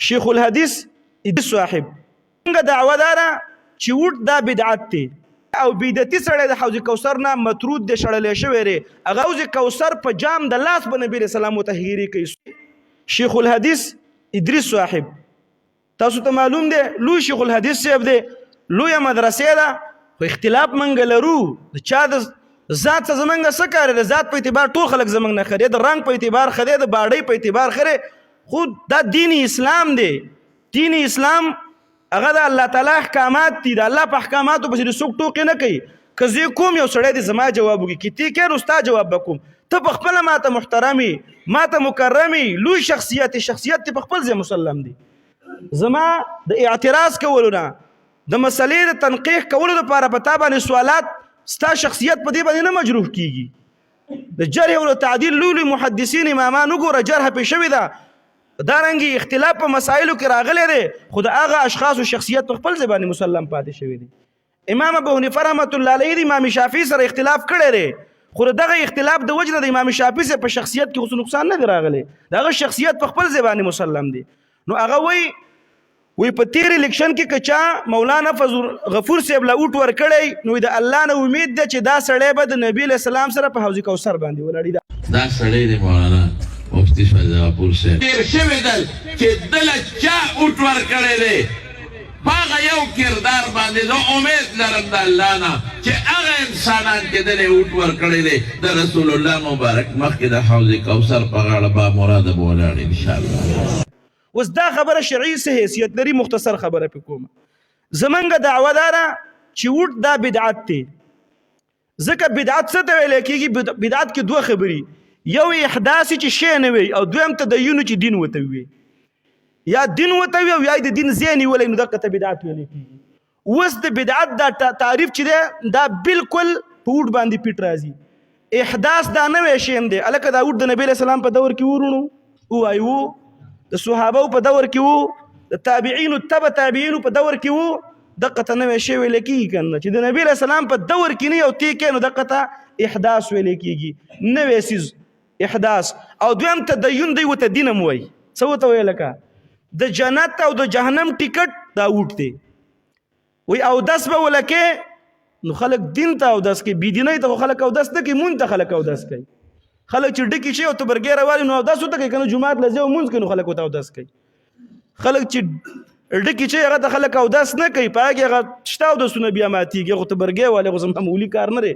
شیخ الحدیث ادریس صاحب څنګه دعوه دارا چې وټ دا بدعت دی او بدعتي سړی د حوض کوثر نه مطرود دی شړلې شوی دی هغه حوض کوثر په جام د لاس په نبی رسول الله متطهری کوي شیخ الحدیث ادریس صاحب تاسو ته معلوم دی لوی شیخ الحدیث صاحب دی لوی مدرسې ده خو اختلاف منګ لرو د چا د ذات څه زمونږ څه کار د ذات په اعتبار ټول خلک زمونږ نه خري د رنګ په اعتبار خري د باډۍ په اعتبار خري خو دا دین اسلام دی دین اسلام هغه د الله تعالی احکامات دي د الله په احکاماتو پسې څوک ټوکې نه کوي که زه کوم یو سړی دی زما جواب وکړي که تی کې نو ستا جواب به کوم ته په خپله ماته محترمي ماته مکرمي لوی شخصیت ته په خپل ځای مسلم دی زما د اعتراض کولو نه د مسلې د تنقیح کولو دپاره په تا باندې سوالات ستا شخصیت په دې باندې نه مجروح کیږي د جرح او تعدیل لوی محدثین امامان وګوره جرح پې شوې ده دارنګې اختلاف په مسایلو کې راغلی دی خو د هغه اشخاصو شخصیت په خپل ځای باندې مسلم پاتې شوی دی امام ابو حنیفه رحمت الله علیه د امام شافعي سره اختلاف کړی دی خو دغه اختلاف د وجه د امام شافعي سره په شخصیت کې خو نقصان نه دی راغلی د هغه شخصیت په خپل ځای باندې مسلم دی نو هغه وی په تیر الیکشن کې کچا مولانا فضل غفور صاحب لا اوټ ورکړی نو د الله نه امید ده چې دا سړی به د نبی له سلام سره په حوض کوثر باندې ولاړی دا سړی دی مولانا مفتی فضل غفور صاحب تیر شوی دل چې دله چا اوټ ورکړی دی هغه یو کردار باندې زه امید لرم د الله نه چې هغه انسانان چې دلې اوټ ورکړی دی د رسول الله مبارک مخکې د حوض کوثر په غاړه با مراده به ولاړ انشاءالله اوس دا خبره شرعي څه حیثیت لري مختصر خبره پې کوم زمونږ دعوه داره چې وټ دا بدعت دی ځکه بدعت څه ته ویلی کېږي بدعت کې دوه خبرې یو احداث چې شی نه وي او دویم تدین چې دین ورته وي یا دین ورته وي او یا د دین ځای نیولی نو دغه ته بدعت ویلی کېږي اوس د بدعت دا تعریف چې دی دا بالکل په وټ باندې پیټ راځي احداث دا نوی شی دی هلکه دا وټ د نبي علیه السلام په دور کې ورونو ووایو د صحابه په دور کې وو د تابعینو تبع تابعینو په دور کې وو دغه ته نوی شی ویلی کېږي که نه چې د نبي علیه السلام په دور کې نه یو تی کې نو دغه ته احداث ویلی کېږي نوی څیز احداث او دویم تدین دی ورته دین هم وایي څه ورته وایي لکه د جنت او د جهنم ټیکټ دا وټ دی وایي اودس به ولکې نو خلک دین ته اودس کوي بېدینۍ ته خو خلک اودس نه کوي مونځ ته خلک اودس کوي خلک چې ډکې شي او تبرګې راوالي نو اودس ورته کوي که نه جومات له ځي او مونځ کوي نو خلک ورته اودس کوي خلک چې ډکې شي هغه ته خلک اودس نه کوي په هغه کې هغه شته اودسونه بیا ماتېږي خو تبرګې والی خو معمولي کار نه دی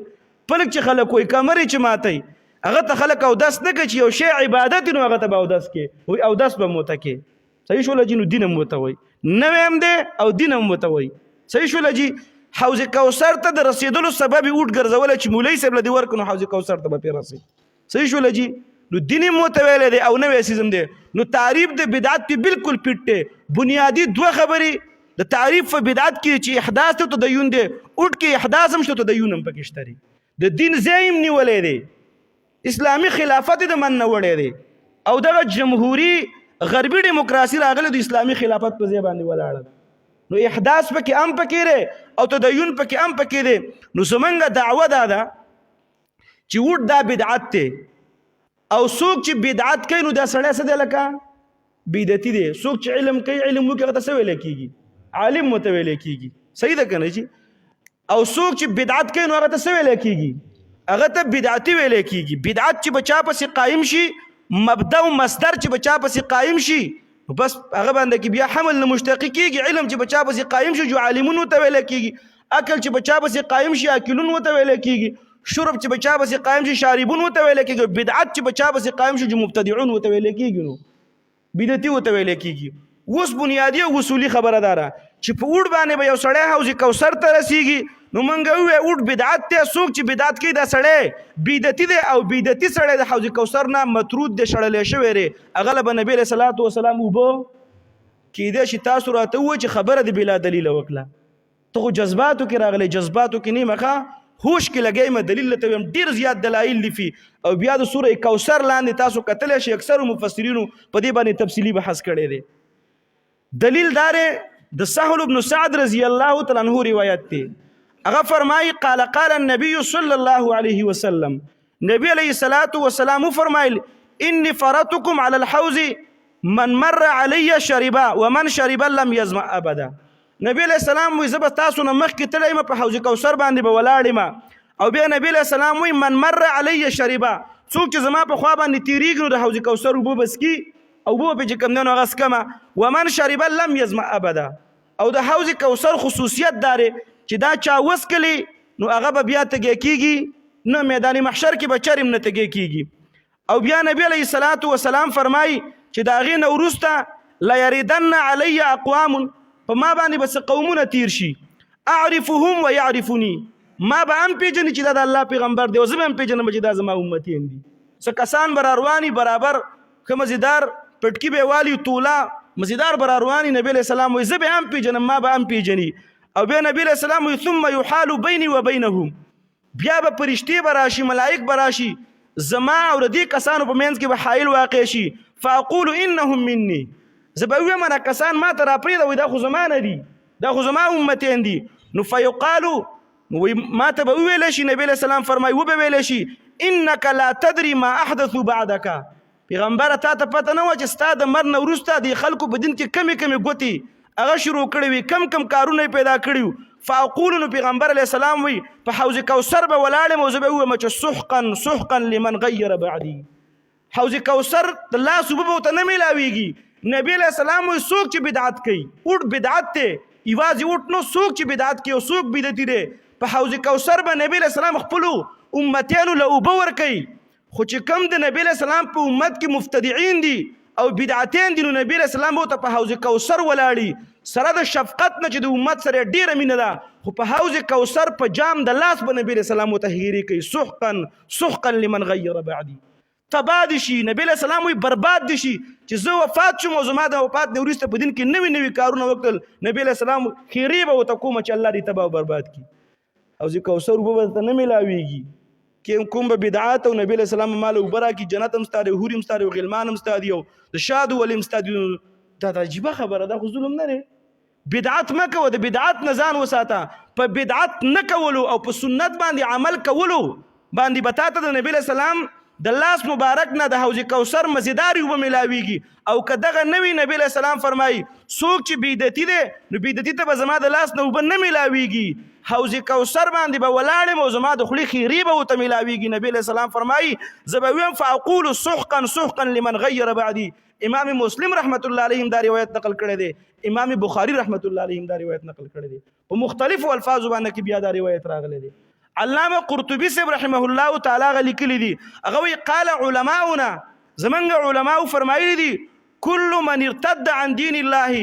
پلک چې خلک وایي کمرې چې ماتوي هغه ته خلک اودس نه کوي چې یو شی عبادت نو هغه ته به اودس کوي وایي اودس به مو ته کوي صحیح شوله جي نو دین هم ورته وایي نوی هم دی او دین هم ورته وایي صحیح شوله جي حوض کوثر ته د رسېدلو سبب یې اوټ ګرځولی چې مولوي صاحب له دې ورکړو نو حوض کوثر ته به پرې رسوي صحیح شوله جی نو دین هم ورته ویلی دی او نوی سیزم دی نو تعریف د بدعت پې بالکل پیټ دی بنیادي دوه خبرې د تعریف په بدعت کې چې احداث ته تدین دی اوټ کې احداث هم شته تدین هم پکې شته دی د دین ځای هم نیولی دی اسلامي خلافت د من نه وړی دی او دغه جمهوري غربي ډیموکراسي راغلی د اسلامي خلافت په ځای باندې ولاړه ده نو احداث پکې هم پکې دی او تدین پکې هم پکې دی نو زمونږ دعوه دا ده چې وټ دا بدعت دی او څوک چې بدعت کوي نو دا سړی څه دی لکه بدعتي دی څوک چې علم کوي علم وکړي هغه ته څه ویلی کېږي عالم ورته ویلی کېږي صحیح ده که نه جي او څوک چې بدعت کوي نو هغه ته څه ویلی کېږي هغه ته بدعتي ویلی کېږي بدعت چې به چا پسې قایم شي مبدا او مصدر چې به چا پسې قایم شي بس هغه باندې کې بیا حمل نه مشتقي کېږي علم چې به چا پسې قایم شي جو عالمون ورته ویلی کېږي عقل چې به چا پسې قایم شي عاقلون ورته ویلی کېږي شرب چې بچا بسې قایم شي شاربون ورته ویلی کېږي بدعت چې بچا بسې قایم شي چې مبتدعون ورته ویلی کېږي نو بدعتي ورته ویلی کېږي اوس بنیادي او اصولي خبره داره چې په اوټ باندې به یو سړی حوض کوثر ته رسیږي نو موږ ووایو اوټ بدعت دی څوک چې بدعت کوي دا سړی بدعتي دی او بدعتي سړی د حوض کوثر نه مطرود دی شړلی شوی دی هغه له به نبي علیه صلات وسلام اوبه کېدی شي تاسو راته ووایئ چې خبره دې بلا دلیله وکړه ته خو جذباتو کې راغلی جذباتو کې نیمه ښه هوش کې لګی ما دلیل ته ویم ډېر زیات دلایل دي او بیا د سوره کوثر لاندې تاسو کتلی شئ اکثرو مفسرینو په دې باندې تفصیلي بحث کړی دی دلیل دار د سهل بن سعد رضی الله تعالی عنہ روایت دی هغه فرمایي قال النبي صلی الله علیه وسلم نبی علیه الصلاة والسلام فرمایل انی فرضتکم علی الحوض من مر علی شربا ومن شرب لم يظمأ ابدا. نبی علیہ السلام وی زب تاسو نه مخکې تللی ما په حوض کوثر باندې به ولاړ ما او بیا نبی علیہ السلام وی من مر علی شربا څوک چې زما په خوا باندې تیریږي نو د حوض کوثر اوبه بس کی او اوبه په چې کوم نه هغه سکما. ومن شرب لم يظمأ ابدا. او د حوض کوثر خصوصیت داره چې دا چا وسکلی نو هغه به بیا تږی کیږي نه میدان محشر کې به چرم نه تږی کیږي. او بیا نبی علیہ الصلوۃ والسلام فرمای چې دا غي نه ورسته لا يردن علی اقوام په ما باندې بس قومونه تیر شي اعرفهم ويعرفني ما به هم پیژنې چې دا د الله پیغمبر دی او زه به هم پیژنم چې دا زما امتیان دي. څه کسان براروانی برابر که مزیدار پټکی به والی تولا مزیدار براروانی نبی علیہ السلام وی زه به هم پیژنم ما به هم پیژني. او بیا نبی علیہ السلام وی ثم يحال بيني وبينهم بیا به فرشتي براشي ملائک براشي زما او ردی کسانو په منځ کې به حائل واقع شي. فاقول انهم مني زبوی من کسان ما ترا پرې دا خو زما نه دي دا خو زما امتین دي. نو فیقالو ما ته به ویل شي نبی علیہ السلام فرمای و به ویل شي انك لا تدري ما احدث بعدك. پیغمبر تا ته پته نه و چې ستا د مرګ نه وروسته د خلکو په دین کې کمی کمی ګوتې هغه شروع کړي وي کم کم کارونه پیدا کړي. فاقول نو پیغمبر علیہ السلام وی په حوض کوثر به ولاړم او زه به وایم چې سحقا سحقا لمن غیر بعدي. حوض کوثر د الله سبحانه و تعالی نه ملاویږي. نبی علیہ السلام وی څوک چې بدعت کوي اوټ بدعت ته ایوازي اوټ نو څوک چې بدعت کوي او څوک بدعتي دی په حوض کوثر به نبی علیہ السلام خپل امتیانو له اوبه ورکوي. خو چې کم د نبی علیہ السلام په امت کې مفتدعين دي او بدعتین دي نو نبی علیہ السلام به ته په حوض کوثر ولاړي سره د شفقت نه چې د امت سره ډیره مینه ده. خو په حوض کوثر په جام د لاس به نبی علیہ السلام تهیری کوي سحقا سحقا لمن غیر بعدي. تباد شي نبی علیہ السلام وی برباد دي شي چې زه وفات شوم او زما د وفات نه وروسته په دین کې نوي نوي کارونه وکړل نبی علیہ السلام خیری به وته کوم چې الله دې تباہ او برباد کی. حوض کوثر به ته نه ملاویږي کې کوم به بدعات او نبی علیہ السلام مال او برا کی جنت هم ستاره حورم ستاره او غلمان هم ستاره او د شاد ولیم ستاره. دا عجیبه خبره ده خو ظلم نه دی. بدعت مکه و د بدعت نزان وساته په بدعت نه کولو او په سنت باندې عمل کولو باندې بتاته د نبی علیہ السلام د لاس مبارک نه د حوض کوثر مزیداری وب ملاویږي. او کداغه نوی نبی علیہ السلام فرمای څوک چې بدعتي دی نو بدعتي ته به زما د لاس نه وب نه ملاویږي. حوض کوثر باندې به ولاړم او زما د خلی خیری به وته ملاویږي. نبی علیہ السلام فرمای زبویم فاقول سحقا سحقا لمن غیر بعدي. امام مسلم رحمت الله علیهم دا روایت نقل کړی دی. امام بخاری رحمت الله علیهم دا روایت نقل کړی دی. په مختلفو الفاظو باندې کې بیا دا روایت راغلی دی. علامه قرطبي صاحب رحمه الله تعالی غلیکلی دی هغه وی قال علماؤنا زمنګ علماء فرمایلی دي كل من ارتد عن دين الله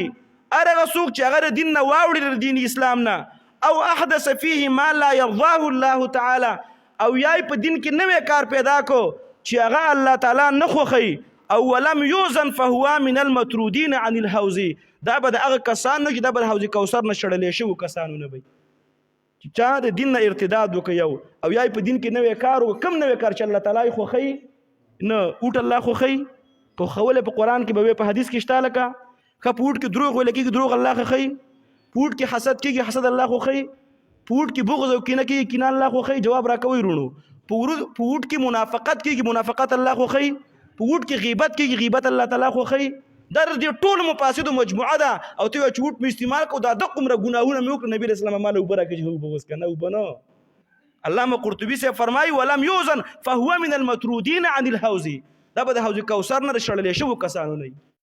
ارغه څوک چې هغه دین نه واوړي د دین اسلام نه او احدث فيه ما لا يرضاه الله تعالی او یای په دین کې نوې کار پیدا کو چې هغه الله تعالی نه خوخي او ولم يوزن فهو من المطرودين عن الحوض. دا به هغه کسان نه چې د حوض کوثر نه شړلې شو کسانو نه وي چې چا د دین نه ارتداد وکيو او یای په دین کې نوې کار او کم نوې کار چې الله تعالی خوخي نه اوټ الله خوخي کو خوله په قران کې به په حدیث کې شته لکه کپوټ کې دروغ ولکې کې دروغ الله خوخي پوټ کې حسد کې حسد الله خوخي پوټ کې بغض او کینه کې کینه الله خوخي جواب راکوي رونو پوټ کې منافقت کې منافقت الله خوخي پوټ کې غیبت کې غیبت الله تعالی خوخي. در دې ټول مفاسد مجموعه ده او ته چوټ می استعمال کو دا د کومره ګناهونه مې وکړ نبی رسول الله مال وبره کې هو بوس کنه وبنو. علامه قرطبي سے فرمای ولم يوزن فهو من المطرودين عن الحوض. دا به د حوض کوثر نه شړلې شو کسانو نه.